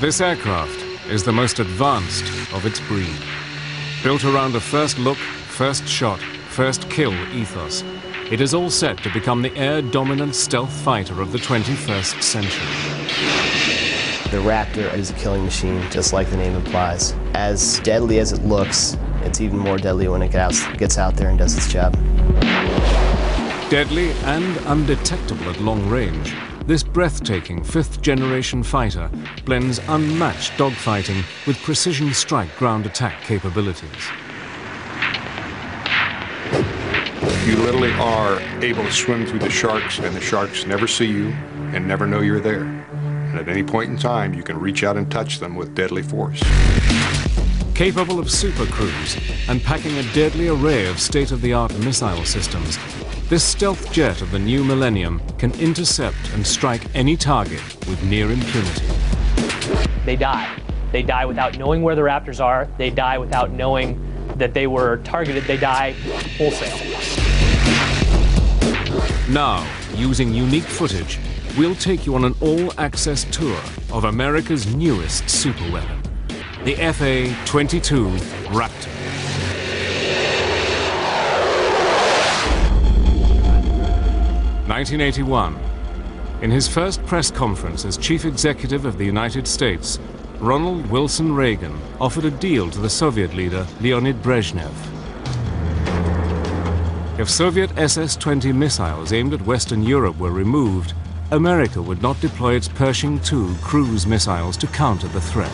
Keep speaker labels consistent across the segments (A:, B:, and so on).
A: This aircraft is the most advanced of its breed. Built around a first look, first shot, first kill ethos, it is all set to become the air-dominant stealth fighter of the 21st century.
B: The Raptor is a killing machine, just like the name implies. As deadly as it looks, it's even more deadly when it gets out there and does its job.
A: Deadly and undetectable at long range, this breathtaking fifth-generation fighter blends unmatched dogfighting with precision strike ground attack capabilities.
C: You literally are able to swim through the sharks, and the sharks never see you and never know you're there. And at any point in time, you can reach out and touch them with deadly force.
A: Capable of super cruise and packing a deadly array of state-of-the-art missile systems, this stealth jet of the new millennium can intercept and strike any target with near impunity.
D: They die. They die without knowing where the Raptors are. They die without knowing that they were targeted. They die wholesale.
A: Now, using unique footage, we'll take you on an all-access tour of America's newest superweapon, the F22 Raptor. (1981). In his first press conference as chief executive of the United States, Ronald Wilson Reagan offered a deal to the Soviet leader Leonid Brezhnev. If Soviet SS-20 missiles aimed at Western Europe were removed, America would not deploy its Pershing II cruise missiles to counter the threat.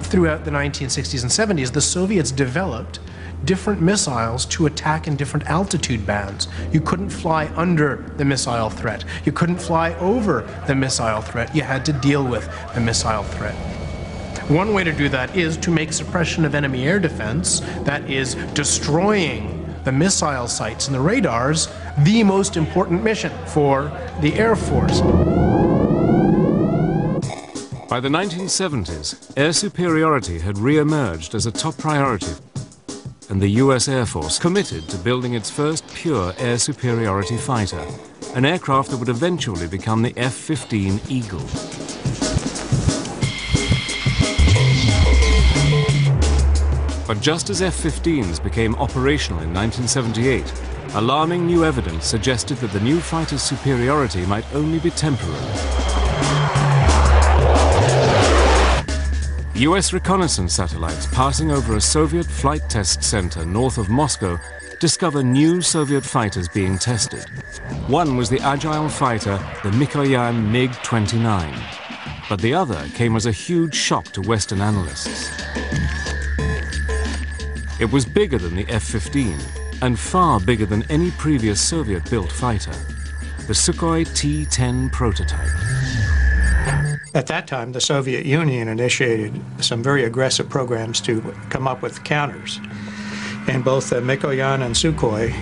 E: Throughout the 1960s and 70s, the Soviets developed different missiles to attack in different altitude bands. You couldn't fly under the missile threat. You couldn't fly over the missile threat. You had to deal with the missile threat. One way to do that is to make suppression of enemy air defense, that is, destroying the missile sites and the radars, the most important mission for the Air Force.
A: By the 1970s, air superiority had re-emerged as a top priority, and the US Air Force committed to building its first pure air superiority fighter, an aircraft that would eventually become the F-15 Eagle. But just as F-15s became operational in 1978, alarming new evidence suggested that the new fighter's superiority might only be temporary. US reconnaissance satellites passing over a Soviet flight test center north of Moscow discover new Soviet fighters being tested. One was the agile fighter, the Mikoyan MiG-29, but the other came as a huge shock to Western analysts. It was bigger than the F-15 and far bigger than any previous Soviet-built fighter, the Sukhoi T-10 prototype.
F: At that time, the Soviet Union initiated some very aggressive programs to come up with counters. And both Mikoyan and Sukhoi,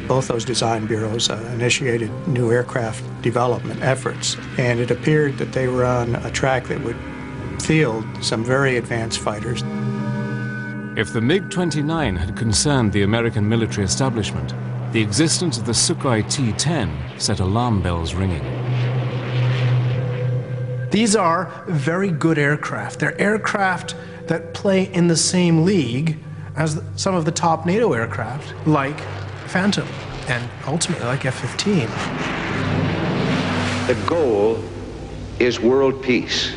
F: both those design bureaus, initiated new aircraft development efforts. And it appeared that they were on a track that would field some very advanced fighters.
A: If the MiG-29 had concerned the American military establishment, the existence of the Sukhoi T-10 set alarm bells ringing.
E: These are very good aircraft. They're aircraft that play in the same league as some of the top NATO aircraft, like Phantom, and ultimately like F-15.
G: The goal is world peace.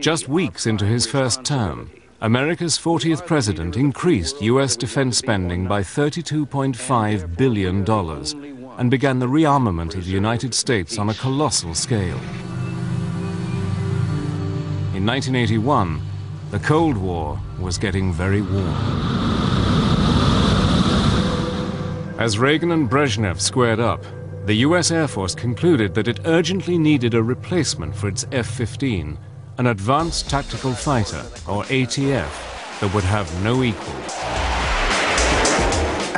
A: Just weeks into his first term, America's 40th president increased US defense spending by $32.5 billion and began the rearmament of the United States on a colossal scale. In 1981, the Cold War was getting very warm. As Reagan and Brezhnev squared up, the US Air Force concluded that it urgently needed a replacement for its F-15, an advanced tactical fighter, or ATF, that would have no equal.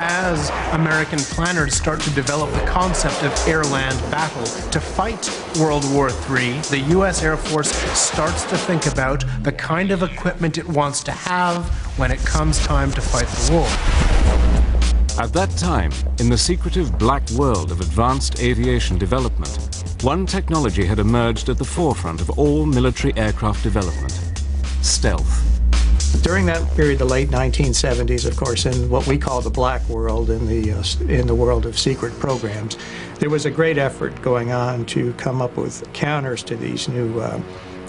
E: As American planners start to develop the concept of air-land battle to fight World War III, the US Air Force starts to think about the kind of equipment it wants to have when it comes time to fight the war.
A: At that time, in the secretive black world of advanced aviation development, one technology had emerged at the forefront of all military aircraft development: stealth.
F: During that period, the late 1970s, of course, in what we call the black world, in the world of secret programs, there was a great effort going on to come up with counters to these new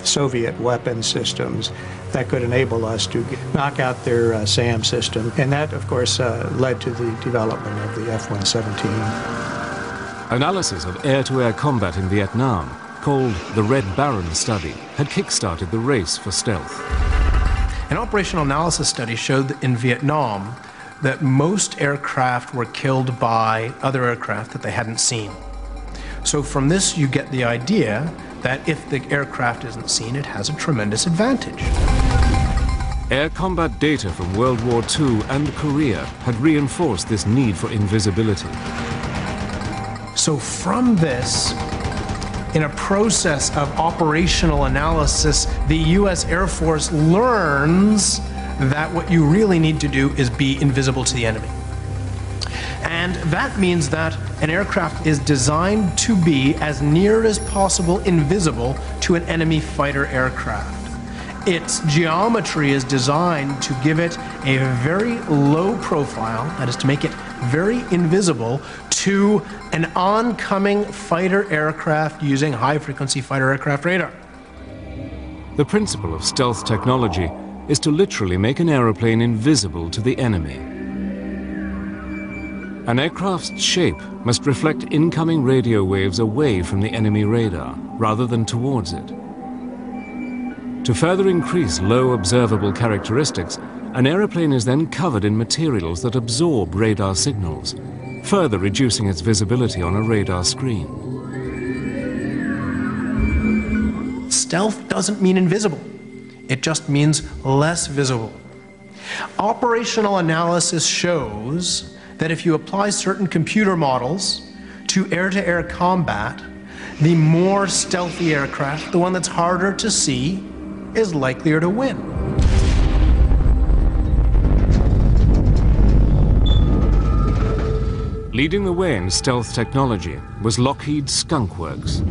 F: Soviet weapon systems that could enable us to knock out their SAM system. And that, of course, led to the development of the F-117.
A: Analysis of air-to-air combat in Vietnam, called the Red Baron study, had kick-started the race for stealth.
E: An operational analysis study showed that in Vietnam that most aircraft were killed by other aircraft that they hadn't seen. So from this you get the idea that if the aircraft isn't seen, it has a tremendous advantage.
A: Air combat data from World War II and Korea had reinforced this need for invisibility.
E: So from this, in a process of operational analysis, the US Air Force learns that what you really need to do is be invisible to the enemy. And that means that an aircraft is designed to be as near as possible invisible to an enemy fighter aircraft. Its geometry is designed to give it a very low profile, that is to make it very invisible to an oncoming fighter aircraft using high-frequency fighter aircraft radar.
A: The principle of stealth technology is to literally make an aeroplane invisible to the enemy. An aircraft's shape must reflect incoming radio waves away from the enemy radar, rather than towards it. To further increase low observable characteristics, an aeroplane is then covered in materials that absorb radar signals, further reducing its visibility on a radar screen.
E: Stealth doesn't mean invisible. It just means less visible. Operational analysis shows that if you apply certain computer models to air-to-air combat, the more stealthy aircraft, the one that's harder to see, is likelier to win.
A: Leading the way in stealth technology was Lockheed's Skunk Works.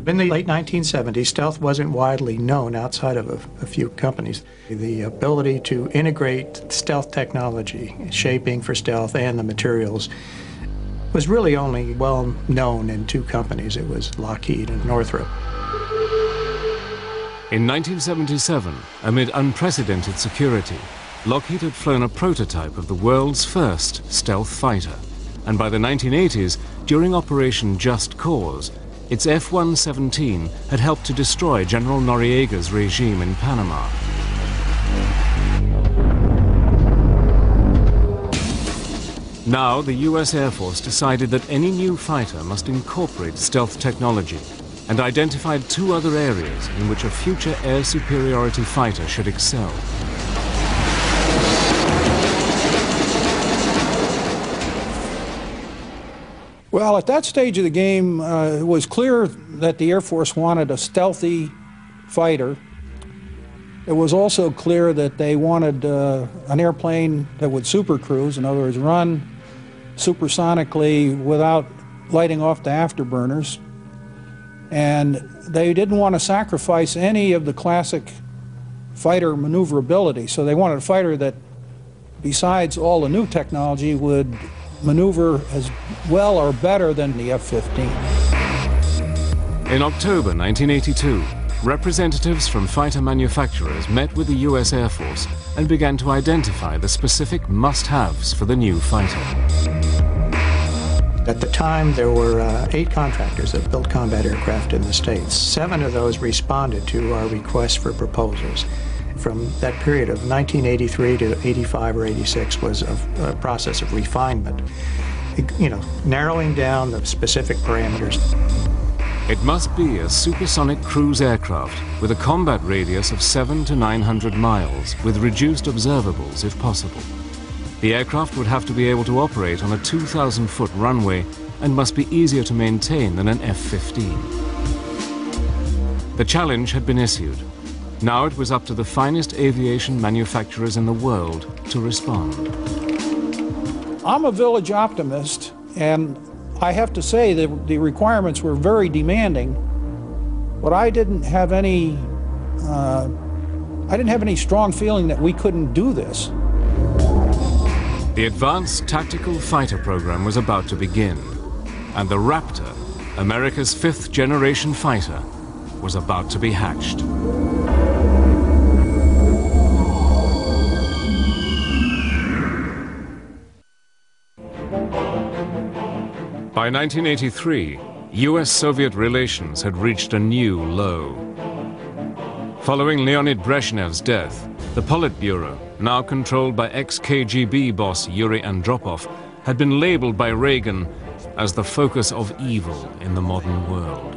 F: In the late 1970s, stealth wasn't widely known outside of a few companies. The ability to integrate stealth technology, shaping for stealth, and the materials was really only well known in two companies. It was Lockheed and Northrop.
A: In 1977, amid unprecedented security, Lockheed had flown a prototype of the world's first stealth fighter. And by the 1980s, during Operation Just Cause, its F-117 had helped to destroy General Noriega's regime in Panama. Now, the US Air Force decided that any new fighter must incorporate stealth technology and identified two other areas in which a future air superiority fighter should excel.
H: Well, at that stage of the game, it was clear that the Air Force wanted a stealthy fighter. It was also clear that they wanted an airplane that would supercruise, in other words, run supersonically without lighting off the afterburners. And they didn't want to sacrifice any of the classic fighter maneuverability. So they wanted a fighter that, besides all the new technology, would maneuver as well or better than the F-15.
A: In October 1982, representatives from fighter manufacturers met with the US Air Force and began to identify the specific must-haves for the new fighter.
F: At the time, there were 8 contractors that built combat aircraft in the States. 7 of those responded to our requests for proposals. From that period of 1983 to 85 or 86 was a process of refinement, narrowing down the specific parameters.
A: It must be a supersonic cruise aircraft with a combat radius of 700 to 900 miles with reduced observables if possible. The aircraft would have to be able to operate on a 2,000-foot runway and must be easier to maintain than an F-15. The challenge had been issued. Now it was up to the finest aviation manufacturers in the world to respond.
H: I'm a village optimist, and I have to say that the requirements were very demanding, but I didn't have any strong feeling that we couldn't do this.
A: The Advanced Tactical Fighter program was about to begin, and the Raptor, America's 5th generation fighter, was about to be hatched. By 1983, US-Soviet relations had reached a new low. Following Leonid Brezhnev's death, the Politburo, now controlled by ex-KGB boss Yuri Andropov, had been labeled by Reagan as the focus of evil in the modern world.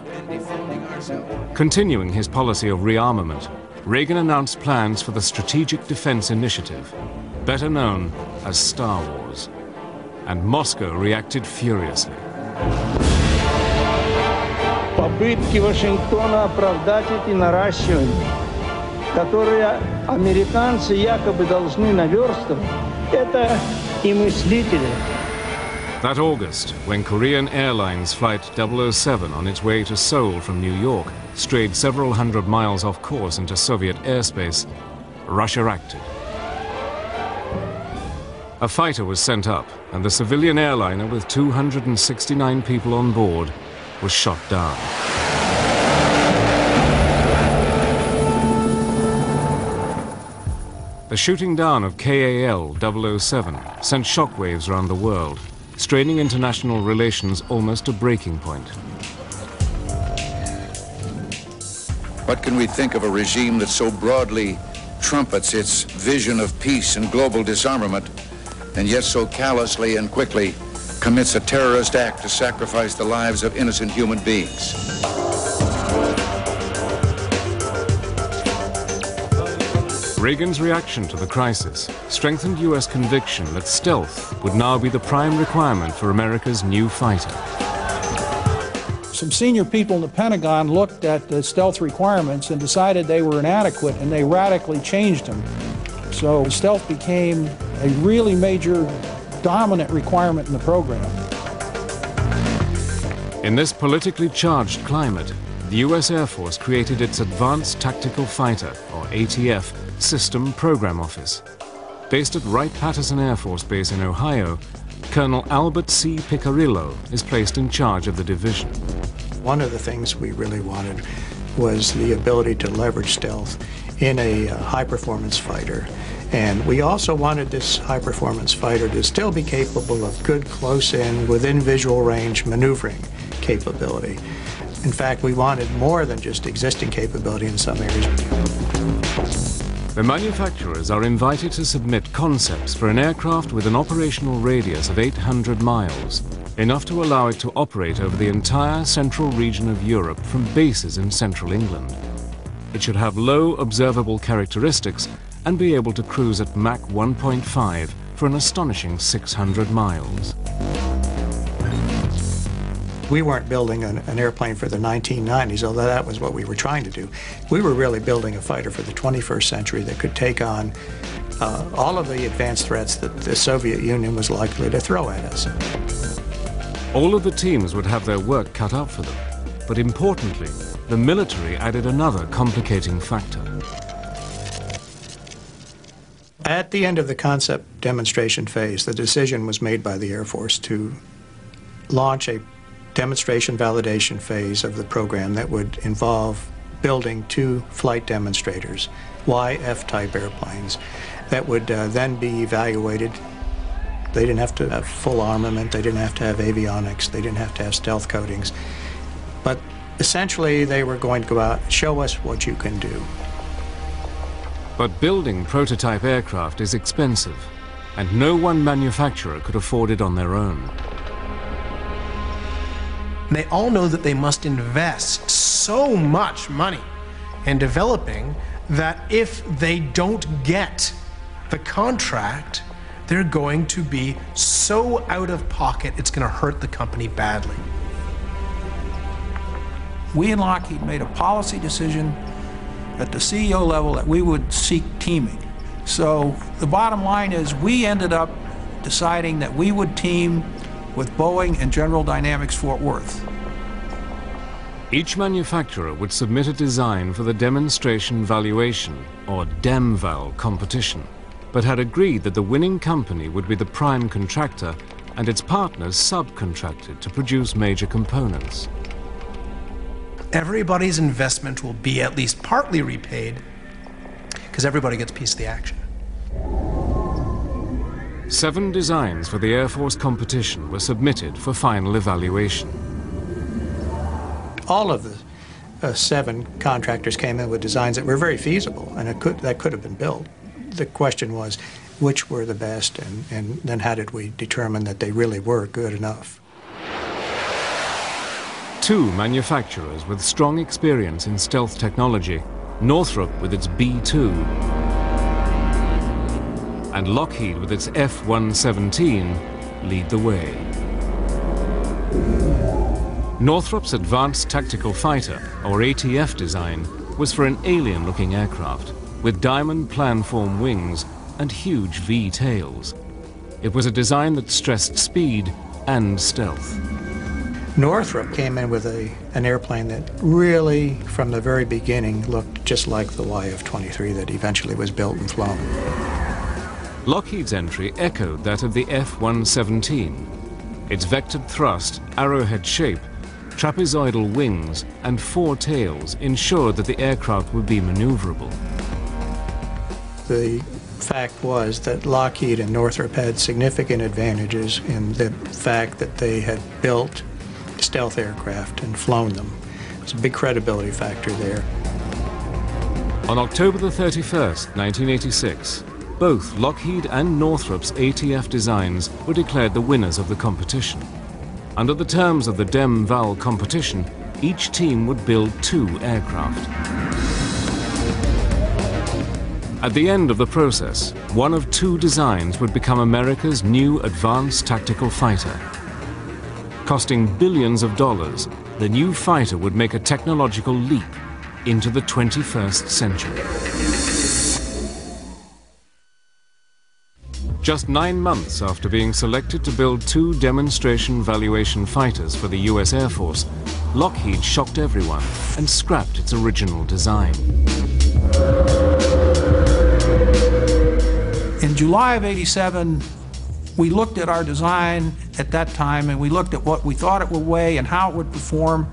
A: Continuing his policy of rearmament, Reagan announced plans for the Strategic Defense Initiative, better known as Star Wars, and Moscow reacted furiously.
I: Попытки Вашингтона оправдать эти наращивания, которые американцы якобы должны наверстывать, это и мыслители.
A: That August, when Korean Airlines Flight 007 on its way to Seoul from New York strayed several hundred miles off course into Soviet airspace, Russia acted. A fighter was sent up, and the civilian airliner with 269 people on board was shot down. The shooting down of KAL 007 sent shockwaves around the world, straining international relations almost to breaking point.
G: What can we think of a regime that so broadly trumpets its vision of peace and global disarmament, and yet so callously and quickly commits a terrorist act to sacrifice the lives of innocent human beings?
A: Reagan's reaction to the crisis strengthened US conviction that stealth would now be the prime requirement for America's new fighter.
H: Some senior people in the Pentagon looked at the stealth requirements and decided they were inadequate, and they radically changed them. So stealth became a really major, dominant requirement in the program.
A: In this politically charged climate, the US Air Force created its Advanced Tactical Fighter, or ATF, System Program Office. Based at Wright-Patterson Air Force Base in Ohio, Colonel Albert C. Picarillo is placed in charge of the division.
F: One of the things we really wanted was the ability to leverage stealth in a high-performance fighter. And we also wanted this high-performance fighter to still be capable of good close-in, within visual range maneuvering capability. In fact, we wanted more than just existing capability in some areas.
A: The manufacturers are invited to submit concepts for an aircraft with an operational radius of 800 miles, enough to allow it to operate over the entire central region of Europe from bases in central England. It should have low observable characteristics and be able to cruise at Mach 1.5 for an astonishing 600 miles.
F: We weren't building an airplane for the 1990s, although that was what we were trying to do. We were really building a fighter for the 21st century that could take on all of the advanced threats that the Soviet Union was likely to throw at us.
A: All of the teams would have their work cut out for them, but importantly, the military added another complicating factor.
F: At the end of the concept demonstration phase, the decision was made by the Air Force to launch a demonstration validation phase of the program that would involve building 2 flight demonstrators, YF-type airplanes, that would then be evaluated. They didn't have to have full armament, they didn't have to have avionics, they didn't have to have stealth coatings, but essentially they were going to go out and show us what you can do.
A: But building prototype aircraft is expensive, and no one manufacturer could afford it on their own.
E: They all know that they must invest so much money in developing that if they don't get the contract, they're going to be so out of pocket, it's going to hurt the company badly.
H: We in Lockheed made a policy decision at the CEO level that we would seek teaming. So the bottom line is we ended up deciding that we would team with Boeing and General Dynamics Fort Worth.
A: Each manufacturer would submit a design for the Demonstration Valuation, or DEMVAL, competition, but had agreed that the winning company would be the prime contractor and its partners subcontracted to produce major components.
E: Everybody's investment will be at least partly repaid because everybody gets a piece of the action.
A: 7 designs for the Air Force competition were submitted for final evaluation.
F: All of the 7 contractors came in with designs that were very feasible, and that could have been built. The question was, which were the best, and then how did we determine that they really were good enough?
A: 2 manufacturers with strong experience in stealth technology, Northrop with its B-2 and Lockheed with its F-117, lead the way. Northrop's Advanced Tactical Fighter, or ATF design, was for an alien-looking aircraft with diamond planform wings and huge V-tails. It was a design that stressed speed and stealth.
F: Northrop came in with an airplane that really, from the very beginning, looked just like the YF-23 that eventually was built and flown.
A: Lockheed's entry echoed that of the F-117. Its vectored thrust, arrowhead shape, trapezoidal wings, and 4 tails ensured that the aircraft would be maneuverable.
F: The fact was that Lockheed and Northrop had significant advantages in the fact that they had built stealth aircraft and flown them. There's a big credibility factor there.
A: On October the 31st, 1986, both Lockheed and Northrop's ATF designs were declared the winners of the competition. Under the terms of the DEMVAL competition, each team would build 2 aircraft. At the end of the process, one of 2 designs would become America's new advanced tactical fighter. Costing billions of dollars, the new fighter would make a technological leap into the 21st century. Just 9 months after being selected to build 2 demonstration valuation fighters for the US Air Force, Lockheed shocked everyone and scrapped its original design.
H: In July of '87, we looked at our design at that time, and we looked at what we thought it would weigh and how it would perform.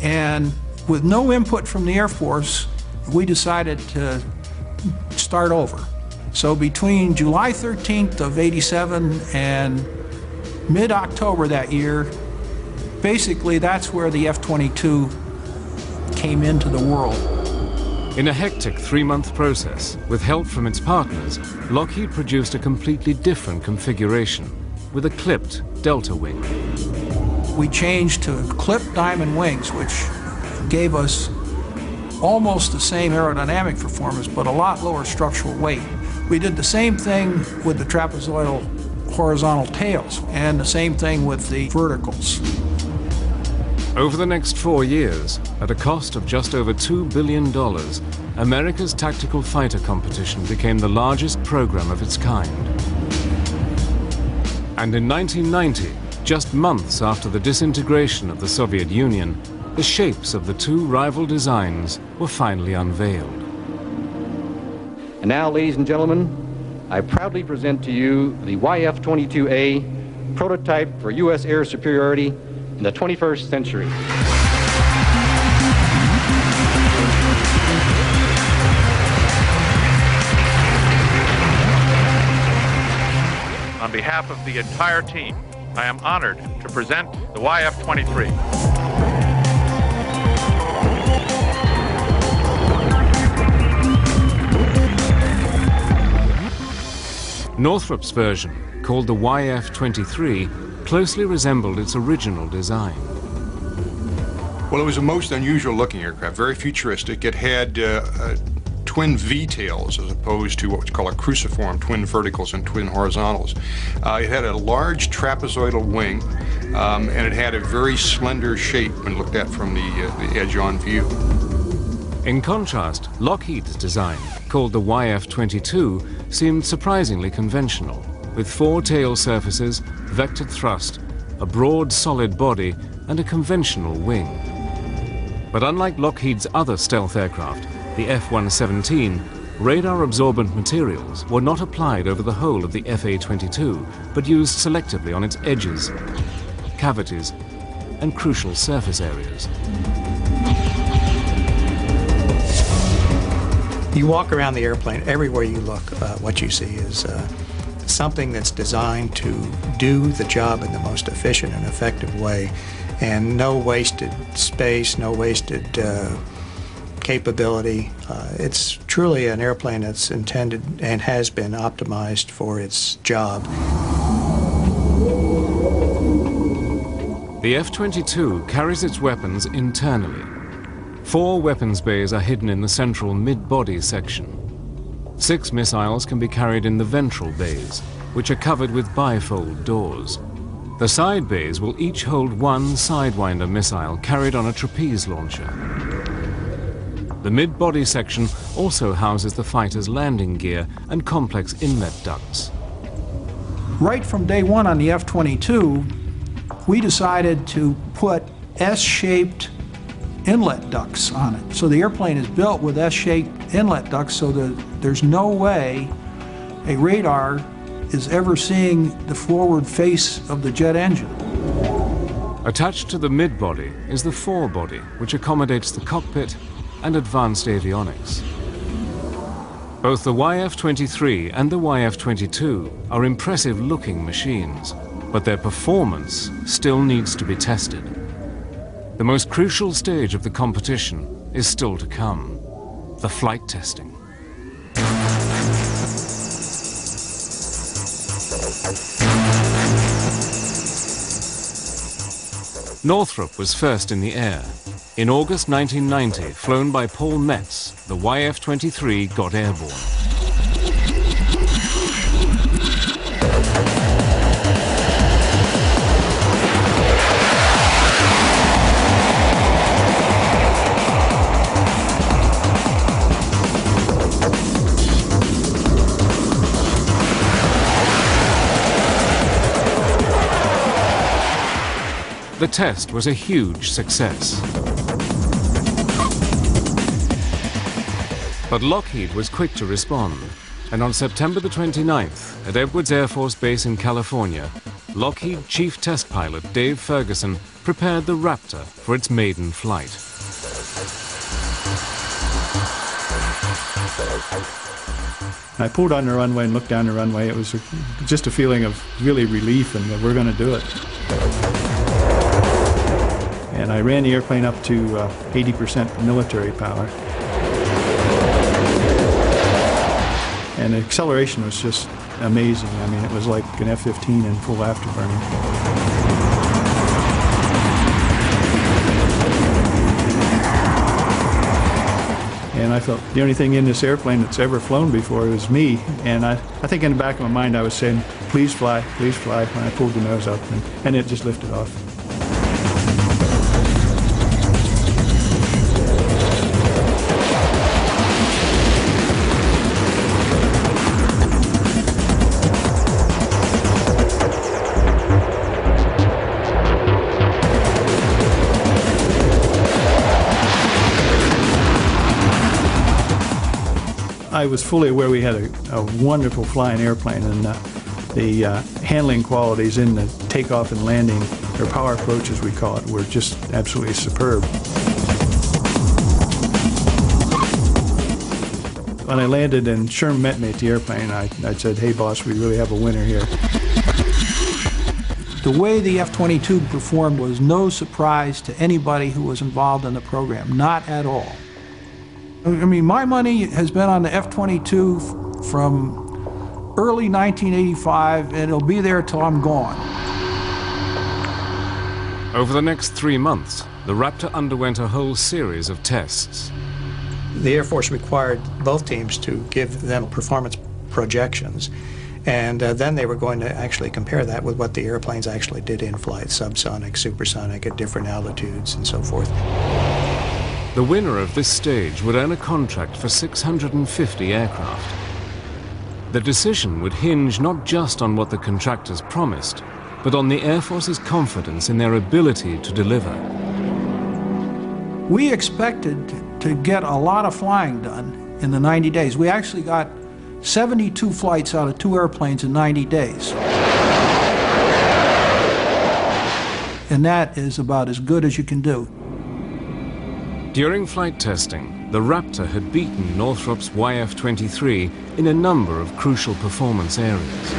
H: And with no input from the Air Force, we decided to start over. So between July 13th of '87 and mid-October that year, basically that's where the F-22 came into the world.
A: In a hectic 3-month process, with help from its partners, Lockheed produced a completely different configuration with a clipped delta wing.
H: We changed to clipped diamond wings, which gave us almost the same aerodynamic performance, but a lot lower structural weight. We did the same thing with the trapezoidal horizontal tails, and the same thing with the verticals.
A: Over the next 4 years, at a cost of just over $2 billion, America's tactical fighter competition became the largest program of its kind. And in 1990, just months after the disintegration of the Soviet Union, the shapes of the 2 rival designs were finally unveiled.
J: And now, ladies and gentlemen, I proudly present to you the YF-22A, prototype for U.S. air superiority in the 21st century.
K: On behalf of the entire team, I am honored to present the YF-23.
A: Northrop's version, called the YF-23, closely resembled its original design.
C: Well, it was a most unusual looking aircraft, very futuristic. It had twin V-tails as opposed to what we call a cruciform, twin verticals and twin horizontals. It had a large trapezoidal wing, and it had a very slender shape when looked at from the edge-on view.
A: In contrast, Lockheed's design, called the YF-22, seemed surprisingly conventional, with 4 tail surfaces, vectored thrust, a broad solid body and a conventional wing. But unlike Lockheed's other stealth aircraft, the F-117, radar-absorbent materials were not applied over the whole of the F-22, but used selectively on its edges, cavities, and crucial surface areas.
F: You walk around the airplane, everywhere you look, what you see is something that's designed to do the job in the most efficient and effective way, and no wasted space, no wasted capability. It's truly an airplane that's intended and has been optimized for its job.
A: The F-22 carries its weapons internally. 4 weapons bays are hidden in the central mid-body section. 6 missiles can be carried in the ventral bays, which are covered with bifold doors. The side bays will each hold 1 Sidewinder missile carried on a trapeze launcher. The mid-body section also houses the fighter's landing gear and complex inlet ducts.
H: Right from day one on the F-22, we decided to put S-shaped inlet ducts on it. So the airplane is built with S-shaped inlet ducts so that there's no way a radar is ever seeing the forward face of the jet engine.
A: Attached to the mid-body is the forebody, which accommodates the cockpit and advanced avionics. Both the YF-23 and the YF-22 are impressive-looking machines, but their performance still needs to be tested. The most crucial stage of the competition is still to come, the flight testing. Northrop was first in the air. In August 1990, flown by Paul Metz, the YF-23 got airborne. The test was a huge success. But Lockheed was quick to respond, and on September the 29th, at Edwards Air Force Base in California, Lockheed Chief Test Pilot Dave Ferguson prepared the Raptor for its maiden flight.
L: I pulled on the runway and looked down the runway. It was just a feeling of really relief and that we're going to do it. And I ran the airplane up to 80% military power. And the acceleration was just amazing. I mean, it was like an F-15 in full afterburning. And I felt the only thing in this airplane that's ever flown before was me. And I think in the back of my mind I was saying, please fly, when I pulled the nose up, and it just lifted off. I was fully aware we had a wonderful flying airplane, and the handling qualities in the takeoff and landing, or power approach as we call it, were just absolutely superb. When I landed and Sherm met me at the airplane, I said, hey boss, we really have a winner here.
H: The way the F-22 performed was no surprise to anybody who was involved in the program, not at all. I mean, my money has been on the F-22 from early 1985, and it'll be there till I'm gone.
A: Over the next 3 months, the Raptor underwent a whole series of tests.
F: The Air Force required both teams to give them performance projections, and then they were going to actually compare that with what the airplanes actually did in flight, subsonic, supersonic, at different altitudes, and so forth.
A: The winner of this stage would earn a contract for 650 aircraft. The decision would hinge not just on what the contractors promised, but on the Air Force's confidence in their ability to deliver.
H: We expected to get a lot of flying done in the 90 days. We actually got 72 flights out of 2 airplanes in 90 days. And that is about as good as you can do.
A: During flight testing, the Raptor had beaten Northrop's YF-23 in a number of crucial performance areas.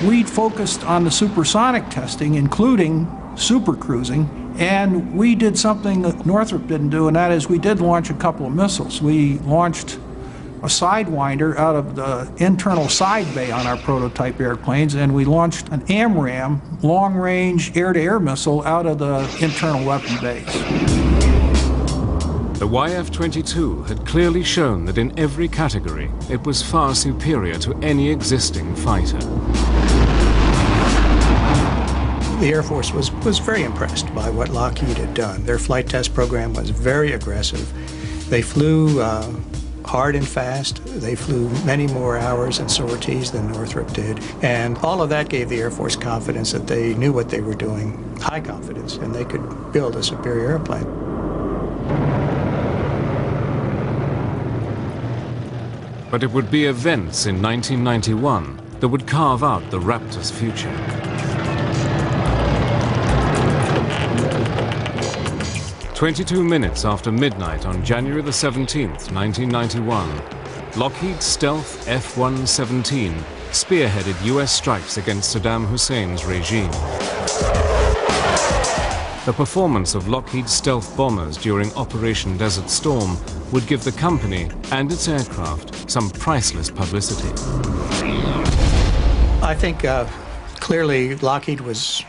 H: We focused on the supersonic testing, including supercruising, and we did something that Northrop didn't do, and that is we did launch a couple of missiles. We launched a Sidewinder out of the internal side bay on our prototype airplanes, and we launched an AMRAAM, long-range air-to-air missile, out of the internal weapon bays.
A: The YF-22 had clearly shown that in every category it was far superior to any existing fighter.
F: The Air Force was very impressed by what Lockheed had done. Their flight test program was very aggressive. They flew hard and fast. They flew many more hours and sorties than Northrop did. And all of that gave the Air Force confidence that they knew what they were doing, high confidence, and they could build a superior airplane.
A: But it would be events in 1991 that would carve out the Raptor's future. "22 minutes after midnight on January the 17th, 1991, Lockheed's stealth F-117 spearheaded US strikes against Saddam Hussein's regime. The performance of Lockheed's stealth bombers during Operation Desert Storm would give the company and its aircraft some priceless publicity.
F: I think clearly Lockheed was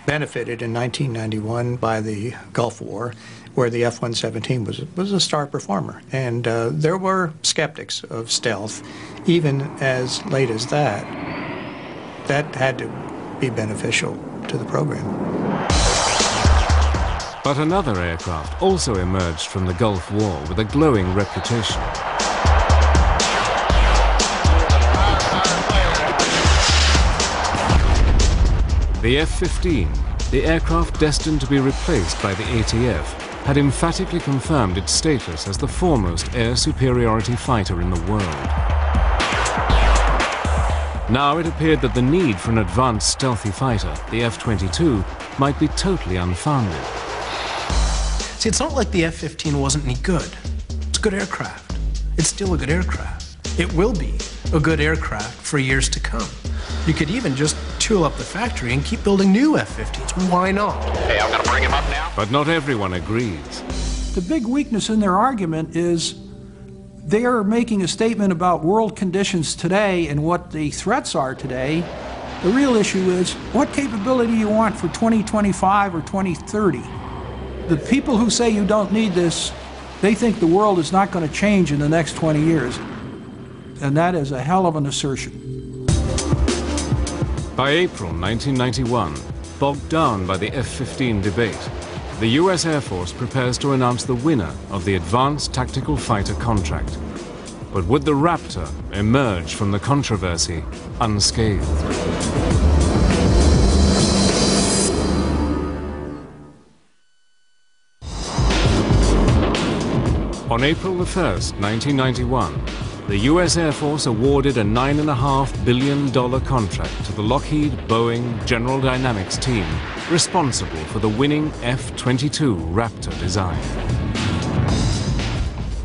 F: benefited in 1991 by the Gulf War, where the F-117 was a star performer. And there were skeptics of stealth, even as late as that. That had to be beneficial to the program.
A: But another aircraft also emerged from the Gulf War with a glowing reputation. The F-15, the aircraft destined to be replaced by the ATF, had emphatically confirmed its status as the foremost air superiority fighter in the world. Now it appeared that the need for an advanced stealthy fighter, the F-22, might be totally unfounded.
E: See, it's not like the F-15 wasn't any good. It's a good aircraft. It's still a good aircraft. It will be a good aircraft for years to come. You could even just tool up the factory and keep building new F-15s. Why not?
K: Hey, I'm gonna bring him up now.
A: But not everyone agrees.
H: The big weakness in their argument is they are making a statement about world conditions today and what the threats are today. The real issue is what capability you want for 2025 or 2030. The people who say you don't need this, they think the world is not going to change in the next 20 years. And that is a hell of an assertion.
A: By April 1991, bogged down by the F-15 debate, the US Air Force prepares to announce the winner of the Advanced Tactical Fighter contract. But would the Raptor emerge from the controversy unscathed? On April the 1st, 1991, the US Air Force awarded a $9.5 billion contract to the Lockheed, Boeing, General Dynamics team responsible for the winning F-22 Raptor design.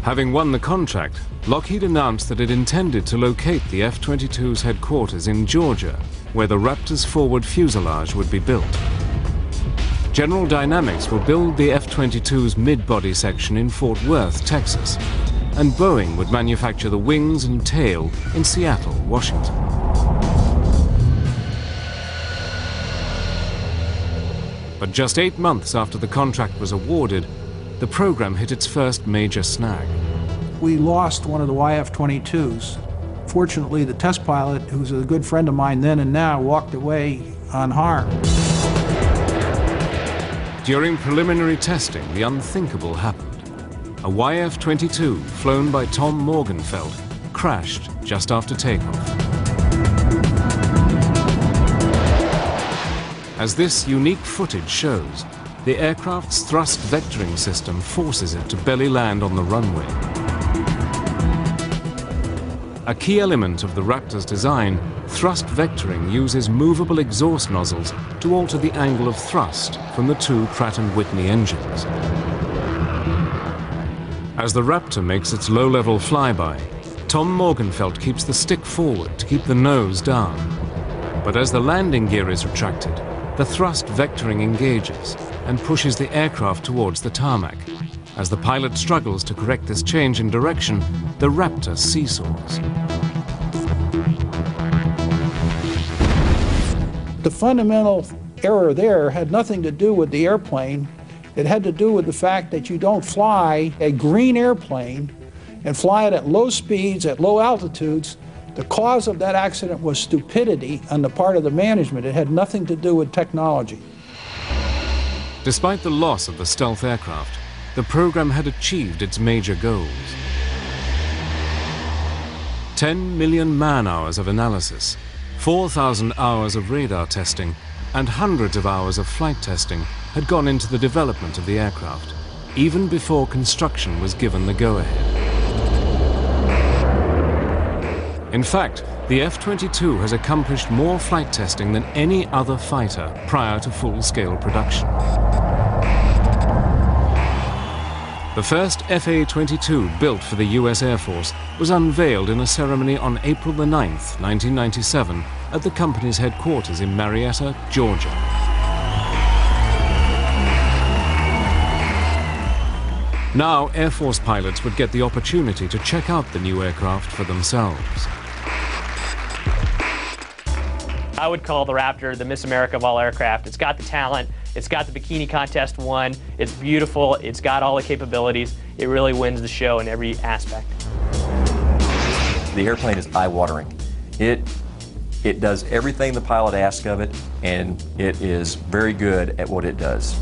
A: Having won the contract, Lockheed announced that it intended to locate the F-22's headquarters in Georgia, where the Raptor's forward fuselage would be built. General Dynamics will build the F-22's mid-body section in Fort Worth, Texas, and Boeing would manufacture the wings and tail in Seattle, Washington. But just 8 months after the contract was awarded, the program hit its first major snag.
H: We lost one of the YF-22s. Fortunately, the test pilot, who's a good friend of mine then and now, walked away unharmed.
A: During preliminary testing, the unthinkable happened. a YF-22 flown by Tom Morgenfeld crashed just after takeoff. As this unique footage shows, the aircraft's thrust vectoring system forces it to belly land on the runway. A key element of the Raptor's design, thrust vectoring uses movable exhaust nozzles to alter the angle of thrust from the two Pratt & Whitney engines. As the Raptor makes its low-level flyby, Tom Morgenfeld keeps the stick forward to keep the nose down. But as the landing gear is retracted, the thrust vectoring engages and pushes the aircraft towards the tarmac. As the pilot struggles to correct this change in direction, the Raptor seesaws.
H: The fundamental error there had nothing to do with the airplane. It had to do with the fact that you don't fly a green airplane and fly it at low speeds, at low altitudes. The cause of that accident was stupidity on the part of the management. It had nothing to do with technology.
A: Despite the loss of the stealth aircraft, the program had achieved its major goals. 10 million man-hours of analysis, 4,000 hours of radar testing, and hundreds of hours of flight testing had gone into the development of the aircraft, even before construction was given the go-ahead. In fact, the F-22 has accomplished more flight testing than any other fighter prior to full-scale production. The first FA-22 built for the US Air Force was unveiled in a ceremony on April the 9th, 1997, at the company's headquarters in Marietta, Georgia. Now, Air Force pilots would get the opportunity to check out the new aircraft for themselves.
D: I would call the Raptor the Miss America of all aircraft. It's got the talent, it's got the bikini contest won, it's beautiful, it's got all the capabilities. It really wins the show in every aspect.
M: The airplane is eye-watering. It does everything the pilot asks of it, and it is very good at what it does.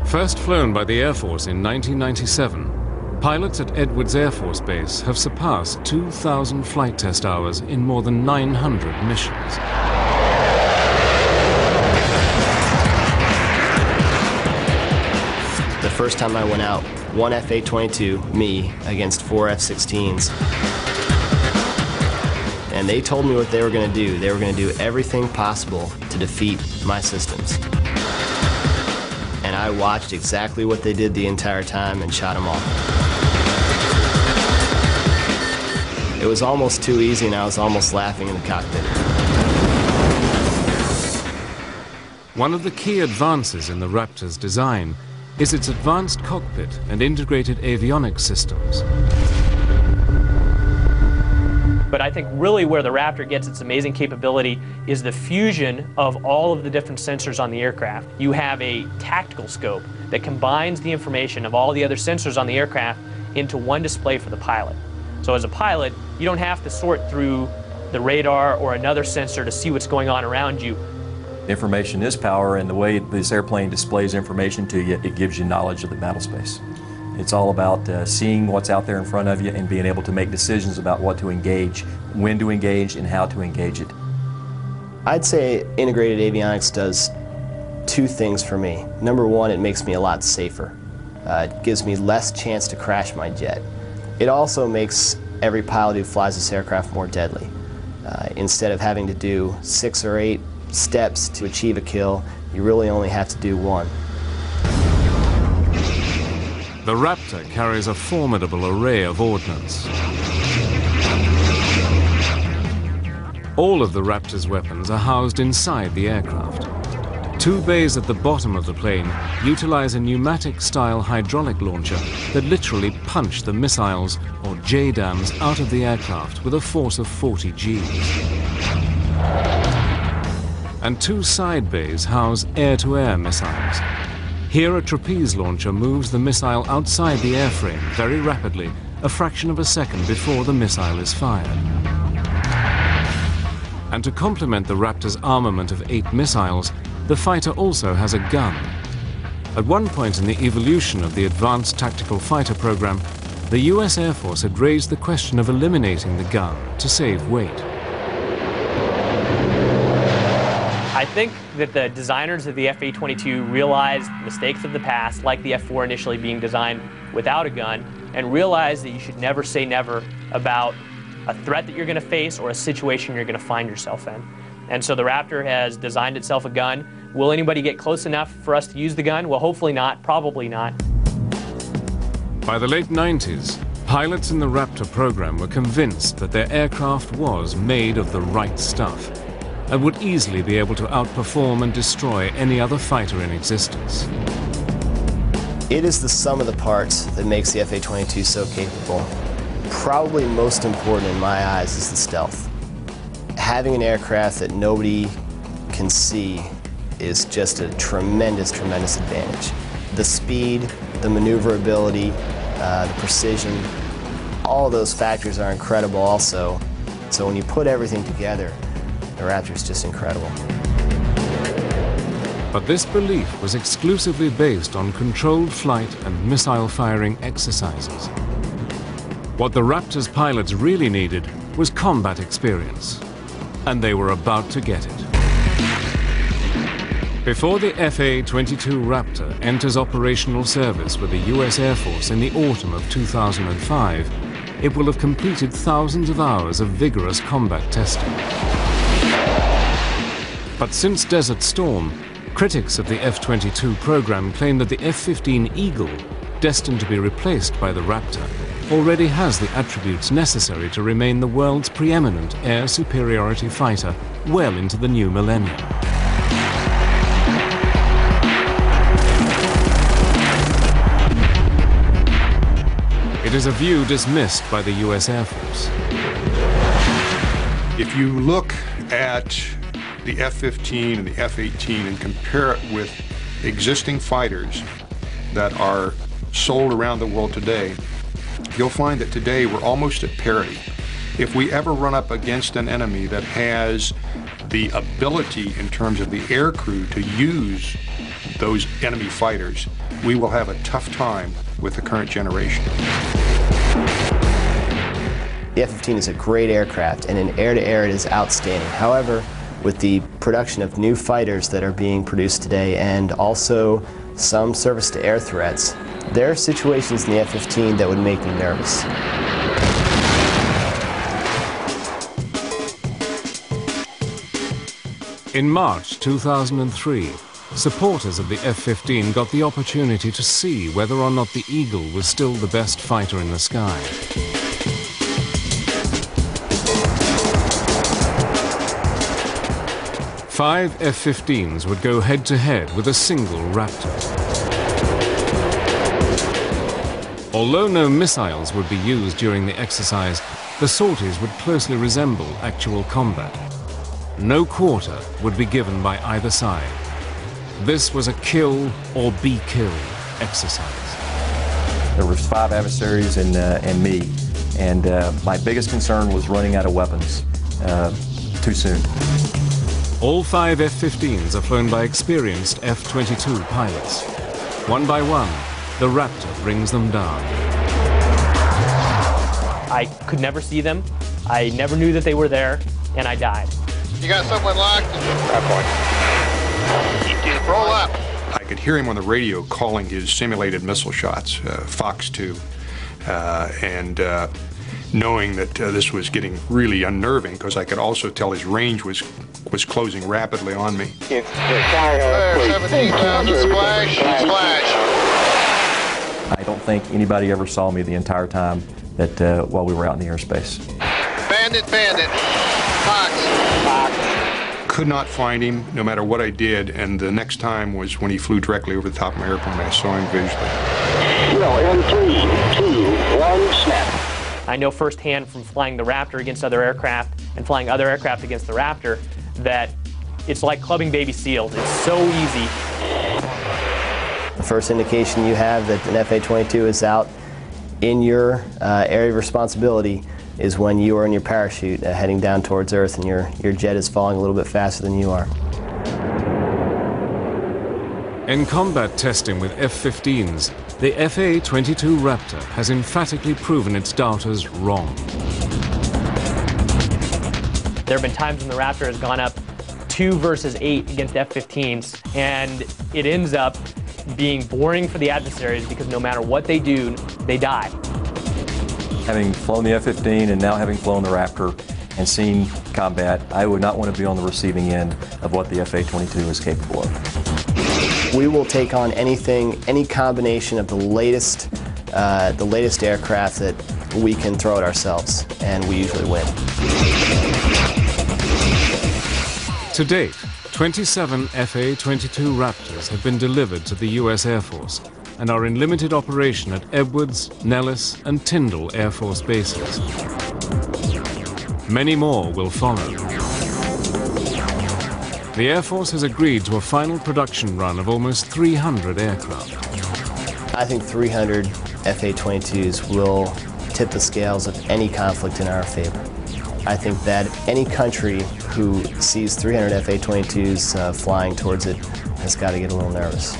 A: First flown by the Air Force in 1997, pilots at Edwards Air Force Base have surpassed 2,000 flight test hours in more than 900 missions.
B: The first time I went out, one F-22, me, against four F-16s. And they told me what they were going to do. They were going to do everything possible to defeat my systems. And I watched exactly what they did the entire time and shot them all. It was almost too easy, and I was almost laughing in the cockpit.
A: One of the key advances in the Raptor's design is its advanced cockpit and integrated avionics systems.
D: But I think really where the Raptor gets its amazing capability is the fusion of all of the different sensors on the aircraft. You have a tactical scope that combines the information of all the other sensors on the aircraft into one display for the pilot. So as a pilot, you don't have to sort through the radar or another sensor to see what's going on around you.
M: Information is power, and the way this airplane displays information to you, it gives you knowledge of the battle space. It's all about seeing what's out there in front of you and being able to make decisions about what to engage, when to engage, and how to engage it.
B: I'd say integrated avionics does two things for me. Number one, it makes me a lot safer. It gives me less chance to crash my jet. It also makes every pilot who flies this aircraft more deadly. Instead of having to do 6 or 8 steps to achieve a kill, you really only have to do one.
A: The Raptor carries a formidable array of ordnance. All of the Raptor's weapons are housed inside the aircraft. 2 bays at the bottom of the plane utilize a pneumatic-style hydraulic launcher that literally punch the missiles, or JDAMs, out of the aircraft with a force of 40 Gs. And 2 side bays house air-to-air missiles. Here, a trapeze launcher moves the missile outside the airframe very rapidly, a fraction of a second before the missile is fired. And to complement the Raptor's armament of 8 missiles, the fighter also has a gun. At one point in the evolution of the Advanced Tactical Fighter program, the US Air Force had raised the question of eliminating the gun to save weight.
D: I think that the designers of the F-22 realized mistakes of the past, like the F-4 initially being designed without a gun, and realized that you should never say never about a threat that you're going to face or a situation you're going to find yourself in. And so the Raptor has designed itself a gun. Will anybody get close enough for us to use the gun? Well, hopefully not, probably not.
A: By the late 90s, pilots in the Raptor program were convinced that their aircraft was made of the right stuff and would easily be able to outperform and destroy any other fighter in existence.
B: It is the sum of the parts that makes the F-22 so capable. Probably most important in my eyes is the stealth. Having an aircraft that nobody can see is just a tremendous, tremendous advantage. The speed, the maneuverability, the precision, all those factors are incredible also. So when you put everything together, the Raptor is just incredible.
A: But this belief was exclusively based on controlled flight and missile firing exercises. What the Raptor's pilots really needed was combat experience, and they were about to get it. Before the FA-22 Raptor enters operational service with the US Air Force in the autumn of 2005, it will have completed thousands of hours of vigorous combat testing. But since Desert Storm, critics of the F-22 program claim that the F-15 Eagle, destined to be replaced by the Raptor, already has the attributes necessary to remain the world's preeminent air superiority fighter well into the new millennium. It is a view dismissed by the US Air Force.
C: If you look at the F-15 and the F-18 and compare it with existing fighters that are sold around the world today, you'll find that today we're almost at parity. If we ever run up against an enemy that has the ability in terms of the air crew to use those enemy fighters, we will have a tough time with the current generation.
B: The F-15 is a great aircraft, and in air-to-air it is outstanding. However, with the production of new fighters that are being produced today and also some surface-to-air threats, there are situations in the F-15 that would make me nervous.
A: In March 2003, supporters of the F-15 got the opportunity to see whether or not the Eagle was still the best fighter in the sky. Five F-15s would go head-to-head with a single Raptor. Although no missiles would be used during the exercise, the sorties would closely resemble actual combat. No quarter would be given by either side. This was a kill or be killed exercise.
M: There was 5 adversaries and me, and my biggest concern was running out of weapons too soon.
A: All 5 F-15s are flown by experienced F-22 pilots. One by one, the Raptor brings them down.
D: I could never see them. I never knew that they were there, and I died.
K: You got someone locked? Roll up.
C: I could hear him on the radio calling his simulated missile shots, Fox 2, and knowing that this was getting really unnerving because I could also tell his range was closing rapidly on me.
K: There, 17,000, splash, splash.
M: I don't think anybody ever saw me the entire time that while we were out in the airspace.
K: Bandit, bandit. Fox.
C: Could not find him no matter what I did, and the next time was when he flew directly over the top of my airplane. I saw him visually.
I: Well, in 3, 2, 1, snap.
D: I know firsthand from flying the Raptor against other aircraft and flying other aircraft against the Raptor that it's like clubbing baby seals. It's so easy.
B: The first indication you have that an F-22 is out in your area of responsibility is when you are in your parachute heading down towards Earth and your jet is falling a little bit faster than you are.
A: In combat testing with F-15s, the FA-22 Raptor has emphatically proven its doubters wrong.
D: There have been times when the Raptor has gone up 2 versus 8 against F-15s, and it ends up being boring for the adversaries because no matter what they do, they die.
M: Having flown the F-15 and now having flown the Raptor and seen combat, I would not want to be on the receiving end of what the FA-22 is capable of.
B: We will take on anything, any combination of the latest aircraft that we can throw at ourselves, and we usually win.
A: To date, 27 FA-22 Raptors have been delivered to the U.S. Air Force and are in limited operation at Edwards, Nellis, and Tyndall Air Force bases. Many more will follow. The Air Force has agreed to a final production run of almost 300 aircraft.
B: I think 300 FA-22s will tip the scales of any conflict in our favor. I think that any country who sees 300 FA-22s flying towards it has got to get a little nervous.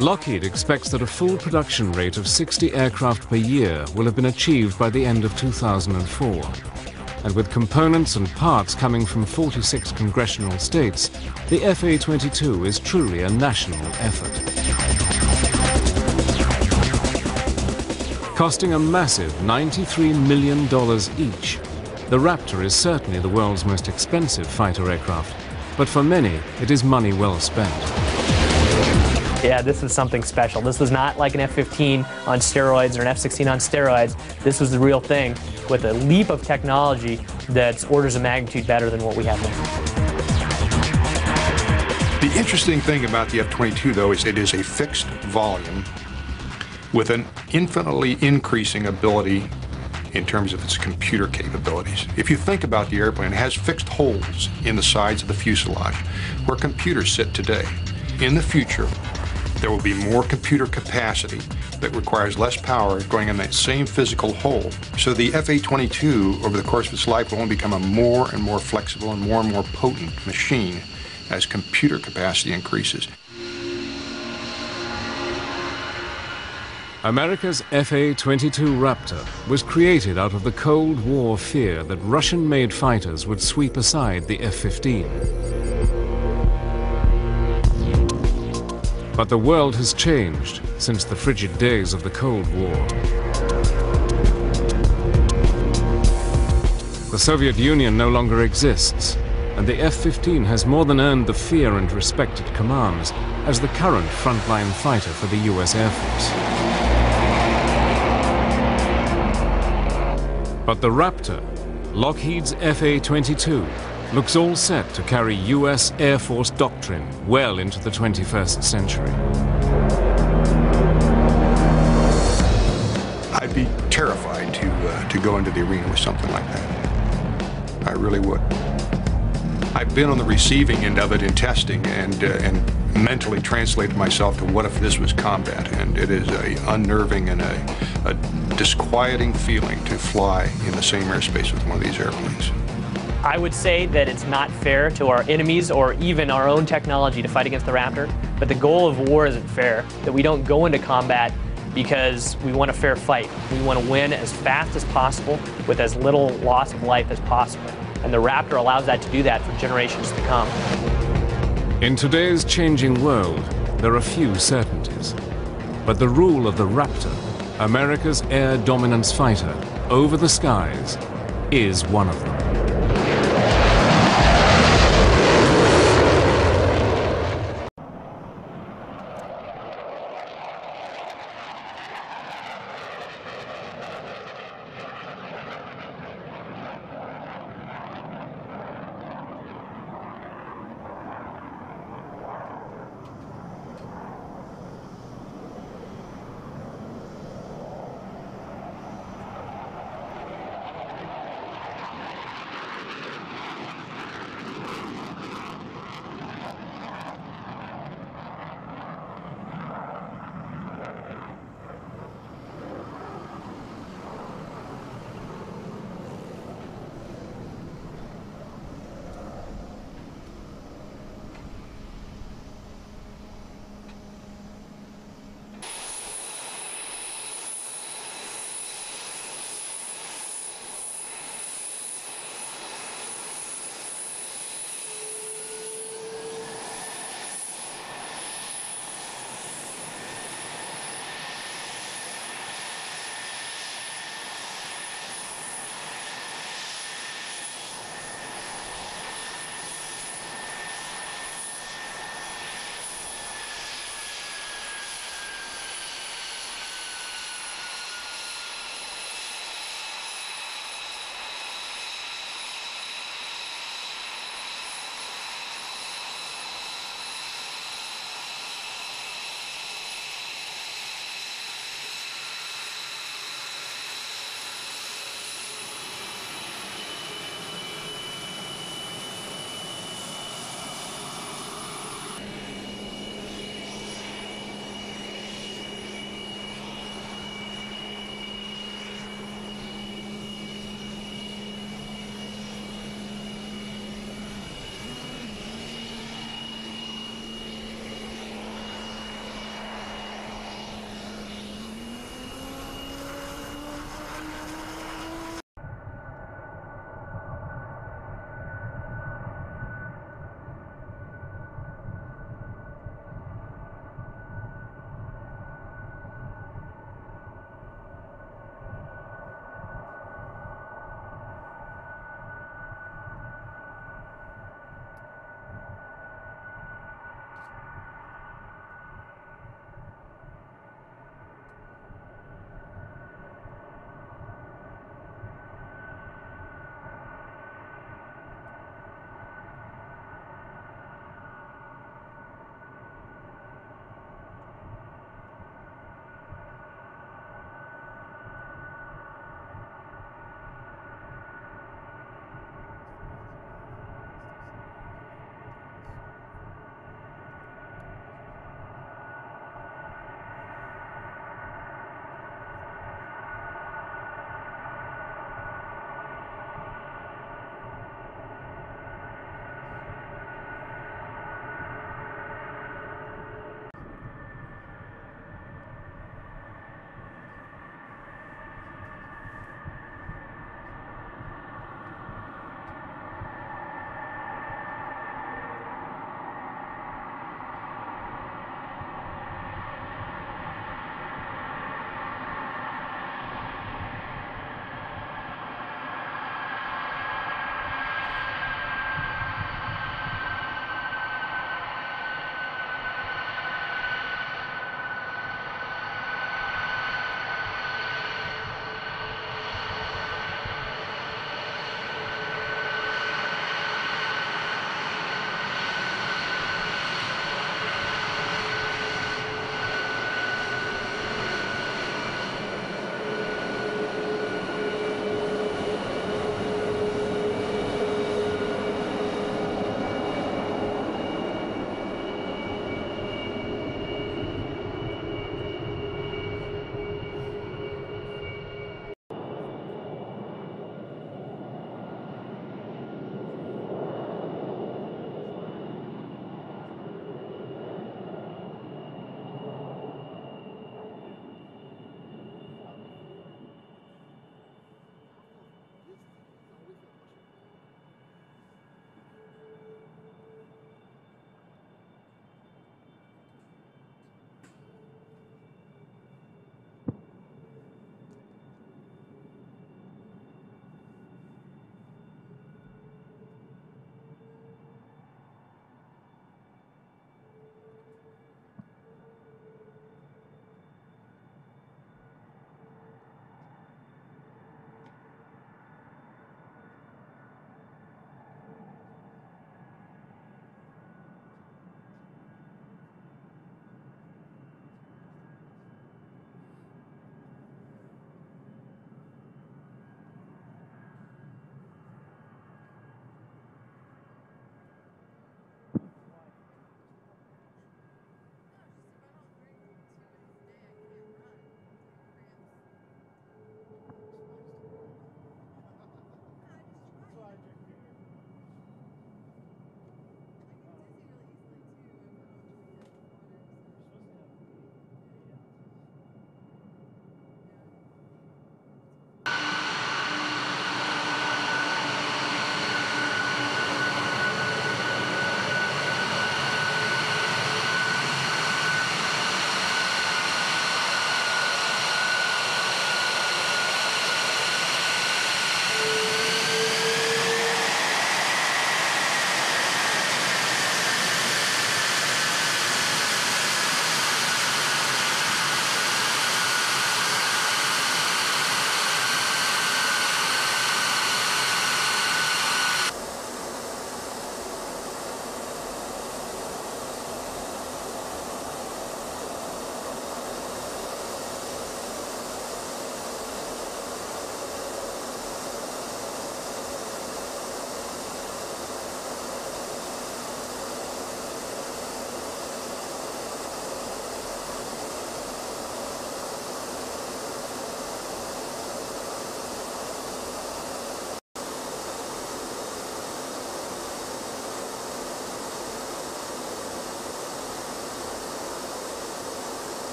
A: Lockheed expects that a full production rate of 60 aircraft per year will have been achieved by the end of 2004. And with components and parts coming from 46 congressional states, the FA-22 is truly a national effort. Costing a massive $93 million each, the Raptor is certainly the world's most expensive fighter aircraft, but for many, it is money well spent.
D: Yeah, this was something special. This was not like an F-15 on steroids or an F-16 on steroids. This was the real thing with a leap of technology that's orders of magnitude better than what we have now.
C: The interesting thing about the F-22, though, is it is a fixed volume with an infinitely increasing ability in terms of its computer capabilities. If you think about the airplane, it has fixed holes in the sides of the fuselage where computers sit today. In the future, there will be more computer capacity that requires less power going in that same physical hole. So the FA-22, over the course of its life, will only become a more and more flexible and more potent machine as computer capacity increases.
A: America's FA-22 Raptor was created out of the Cold War fear that Russian-made fighters would sweep aside the F-15. But the world has changed since the frigid days of the Cold War. The Soviet Union no longer exists, and the F-15 has more than earned the fear and respect it commands as the current frontline fighter for the US Air Force. But the Raptor, Lockheed's FA-22, looks all set to carry US Air Force doctrine well into the 21st century.
C: I'd be terrified to go into the arena with something like that. I really would. I've been on the receiving end of it in testing and mentally translated myself to what if this was combat, and it is a unnerving and a disquieting feeling to fly in the same airspace with one of these airplanes.
D: I would say that it's not fair to our enemies or even our own technology to fight against the Raptor, but the goal of war isn't fair, that we don't go into combat because we want a fair fight. We want to win as fast as possible with as little loss of life as possible. And the Raptor allows that to do that for generations to come.
A: In today's changing world, there are few certainties. But the rule of the Raptor, America's air dominance fighter, over the skies, is one of them.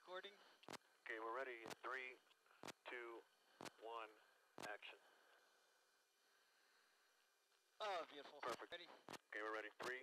N: recording.
K: Okay, we're ready. 3, 2, 1, action.
N: Oh, beautiful.
K: Perfect.
N: Ready?
K: Okay, we're ready. 3,